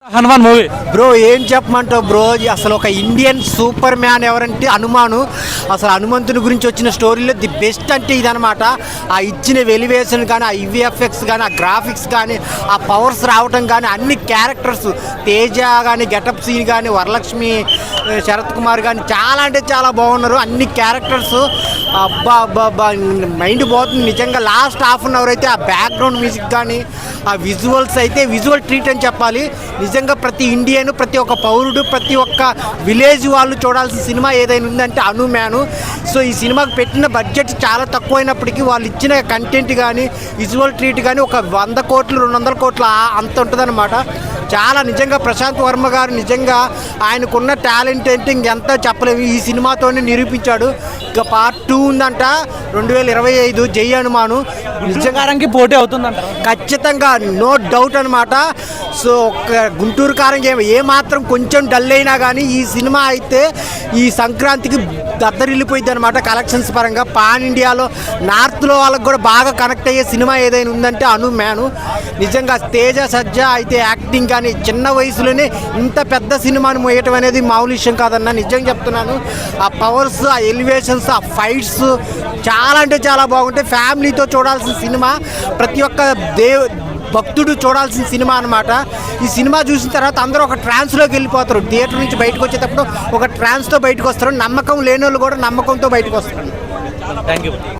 Hanuman movie bro ఏం చెప్పమంటావు bro, అసలు ఒక ఇండియన్ సూపర్ మ్యాన్ ఎవరంటే హనుమాను. అసలు హనుమంతుని గురించి వచ్చిన స్టోరీలో ది బెస్ట్ అంటే ఇదనమాట. ఆ ఇచ్చిన వెలివేషన్ కానీ, ఆ ఈవీఎఫ్ఎక్స్ కానీ, ఆ గ్రాఫిక్స్ కానీ, ఆ పవర్స్ రావటం కానీ, అన్ని క్యారెక్టర్స్ తేజ కానీ, గెటప్ సీన్ కానీ, వరలక్ష్మి, శరత్ కుమార్ కానీ చాలా అంటే చాలా బాగున్నారు. అన్ని క్యారెక్టర్స్ అబ్బా అబ్బా అబ్బా మైండ్ పోతుంది నిజంగా. లాస్ట్ హాఫ్ అన్ అవర్ అయితే ఆ బ్యాక్గ్రౌండ్ మ్యూజిక్ కానీ, ఆ విజువల్స్ అయితే విజువల్ ట్రీట్ అని చెప్పాలి. నిజంగా ప్రతి ఇండియన్, ప్రతి ఒక్క పౌరుడు, ప్రతి ఒక్క విలేజ్ వాళ్ళు చూడాల్సిన సినిమా ఏదైనా ఉందంటే హనుమాను. సో ఈ సినిమాకి పెట్టిన బడ్జెట్ చాలా తక్కువైనప్పటికీ వాళ్ళు ఇచ్చిన కంటెంట్ కానీ, విజువల్ ట్రీట్ కానీ ఒక 100 కోట్లు 200 కోట్ల అంత ఉంటుందన్నమాట. చాలా నిజంగా ప్రశాంత్ వర్మ గారు నిజంగా ఆయనకున్న టాలెంట్ అంటే ఇంకెంత చెప్పలేము. ఈ సినిమాతోనే నిరూపించాడు. ఇక పార్ట్ 2 ఉందంట 2025 జై హనుమాను. నిజంగానికి పోటీ అవుతుందంట ఖచ్చితంగా నో డౌట్ అనమాట. సో ఒక గుంటూరు కారం ఏమాత్రం కొంచెం డల్ అయినా కానీ ఈ సినిమా అయితే ఈ సంక్రాంతికి దద్దరిల్లిపోయింది అనమాట. కలెక్షన్స్ పరంగా పాన్ ఇండియాలో నార్త్లో వాళ్ళకి కూడా బాగా కనెక్ట్ అయ్యే సినిమా ఏదైనా ఉందంటే హనుమాను. నిజంగా తేజ సజ్జ అయితే యాక్టింగ్ కానీ చిన్న వయసులోనే ఇంత పెద్ద సినిమాను మోయటం అనేది మామూలు విషయం కాదన్న. నిజంగా చెప్తున్నాను. ఆ పవర్స్, ఆ ఎలివేషన్స్, ఆ ఫైట్స్ చాలా అంటే చాలా బాగుంటాయి. ఫ్యామిలీతో చూడాల్సిన సినిమా, ప్రతి ఒక్క భక్తుడు చూడాల్సిన సినిమా అనమాట. ఈ సినిమా చూసిన తర్వాత అందరూ ఒక ట్రాన్స్లోకి వెళ్ళిపోతారు. థియేటర్ నుంచి బయటకు వచ్చేటప్పుడు ఒక ట్రాన్స్తో బయటకు వస్తారు. నమ్మకం లేని వాళ్ళు కూడా నమ్మకంతో బయటకు వస్తారు. Thank you.